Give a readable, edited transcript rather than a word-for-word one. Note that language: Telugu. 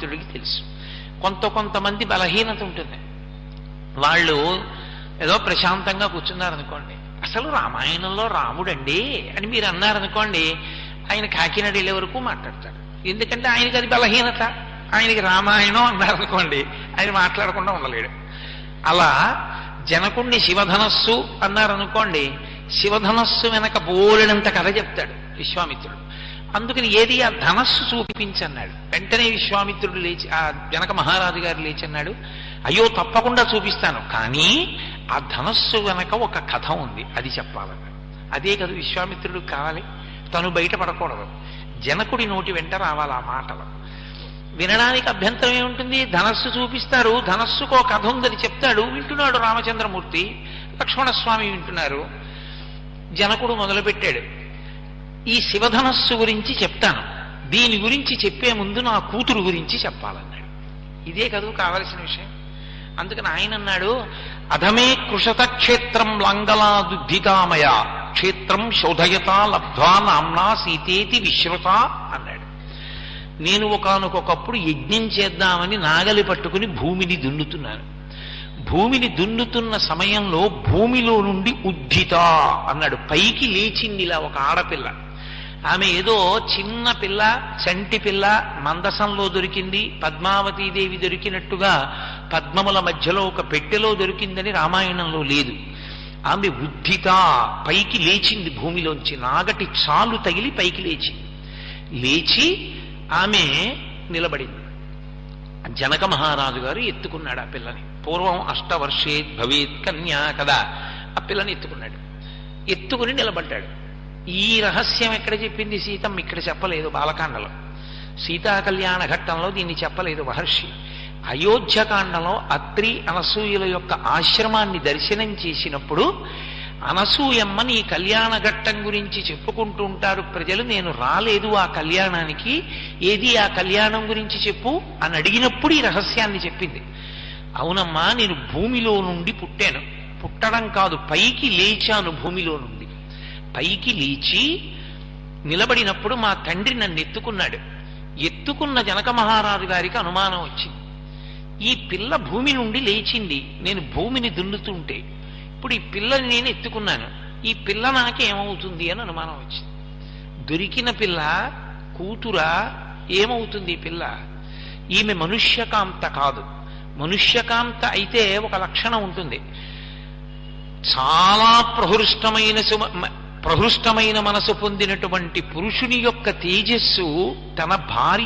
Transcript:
విశ్వామిత్రుడికి తెలుసు. కొంతమంది బలహీనత ఉంటుంది. వాళ్ళు ఏదో ప్రశాంతంగా కూర్చున్నారనుకోండి, అసలు రామాయణంలో రాముడండి అని మీరు అన్నారనుకోండి, ఆయన కాకినాడ వెళ్ళే వరకు మాట్లాడతాడు. ఎందుకంటే ఆయనకి అది బలహీనత. ఆయనకి రామాయణం అన్నారనుకోండి, ఆయన మాట్లాడకుండా ఉండలేడు. అలా జనకుణ్ణి శివధనస్సు అన్నారనుకోండి, శివధనస్సు వెనక బోలెడంత కథ చెప్తాడు విశ్వామిత్రుడు. అందుకని ఏది ఆ ధనస్సు చూపించన్నాడు. వెంటనే విశ్వామిత్రుడు లేచి, ఆ జనక మహారాజు గారు లేచి అన్నాడు, అయ్యో తప్పకుండా చూపిస్తాను, కానీ ఆ ధనస్సు వెనక ఒక కథ ఉంది, అది చెప్పాలన్నాడు. అదే కదా విశ్వామిత్రుడికి కావాలి. తను బయటపడకూడదు, జనకుడి నోటి వెంట రావాలి ఆ మాటలు. వినడానికి అభ్యంతరం ఏముంటుంది? ధనస్సు చూపిస్తారు, ధనస్సుకో కథ ఉందని చెప్తాడు, వింటున్నాడు రామచంద్రమూర్తి, లక్ష్మణస్వామి వింటున్నారు. జనకుడు మొదలుపెట్టాడు, ఈ శివధనస్సు గురించి చెప్తాను, దీని గురించి చెప్పే ముందు నా కూతురు గురించి చెప్పాలన్నాడు. ఇదే కదూ కావలసిన విషయం. అందుకని ఆయన అన్నాడు, అధమే కృషత క్షేత్రం లాంగలాదుద్ధితామయ క్షేత్రం శోధయత లబ్ధ్వా నామ్నా సీతేతి విశ్రుత అన్నాడు. నేను ఒకానొకప్పుడు యజ్ఞం చేద్దామని నాగలి పట్టుకుని భూమిని దున్నుతున్నాను. భూమిని దున్నుతున్న సమయంలో భూమిలో నుండి ఉద్ధిత అన్నాడు, పైకి లేచింది ఇలా ఒక ఆడపిల్ల. ఆమె ఏదో చిన్న పిల్ల, చంటి పిల్ల, మందసంలో దొరికింది, పద్మావతీదేవి దొరికినట్టుగా పద్మముల మధ్యలో ఒక పెట్టెలో దొరికిందని రామాయణంలో లేదు. ఆమె ఉద్ధిత, పైకి లేచింది భూమిలోంచి, నాగటి చాలు తగిలి పైకి లేచింది. లేచి ఆమె నిలబడింది. జనక మహారాజు గారు ఎత్తుకున్నాడు ఆ పిల్లని. పూర్వం అష్టవర్షేత్ భవేత్ కన్యా కదా, ఆ పిల్లని ఎత్తుకున్నాడు. ఎత్తుకుని నిలబడ్డాడు. ఈ రహస్యం ఎక్కడ చెప్పింది సీతమ్మ? ఇక్కడ చెప్పలేదు బాలకాండలో. సీతా కళ్యాణ ఘట్టంలో దీన్ని చెప్పలేదు మహర్షి. అయోధ్యకాండలో అత్రి అనసూయుల యొక్క ఆశ్రమాన్ని దర్శనం చేసినప్పుడు అనసూయమ్మ నీ కళ్యాణ ఘట్టం గురించి చెప్పుకుంటూ ఉంటారు ప్రజలు, నేను రాలేదు ఆ కళ్యాణానికి, ఏది ఆ కళ్యాణం గురించి చెప్పు అని అడిగినప్పుడు ఈ రహస్యాన్ని చెప్పింది. అవునమ్మా, నేను భూమిలో నుండి పుట్టాను, పుట్టడం కాదు పైకి లేచాను, భూమిలో నుండి పైకి లేచి నిలబడినప్పుడు మా తండ్రి నన్ను ఎత్తుకున్నాడు. ఎత్తుకున్న జనక మహారాజు గారికి అనుమానం వచ్చింది, ఈ పిల్ల భూమి నుండి లేచింది, నేను భూమిని దున్నుతుంటే ఇప్పుడు ఈ పిల్లని నేను ఎత్తుకున్నాను, ఈ పిల్ల నాకేమవుతుంది అని అనుమానం వచ్చింది. దొరికిన పిల్ల కూతురా, ఏమవుతుంది ఈ పిల్ల? ఈమె మనుష్యకాంత కాదు. మనుష్యకాంత అయితే ఒక లక్షణం ఉంటుంది, చాలా ప్రహృష్టమైన మనసు పొందినటువంటి పురుషుని యొక్క తేజస్సు తన భార్య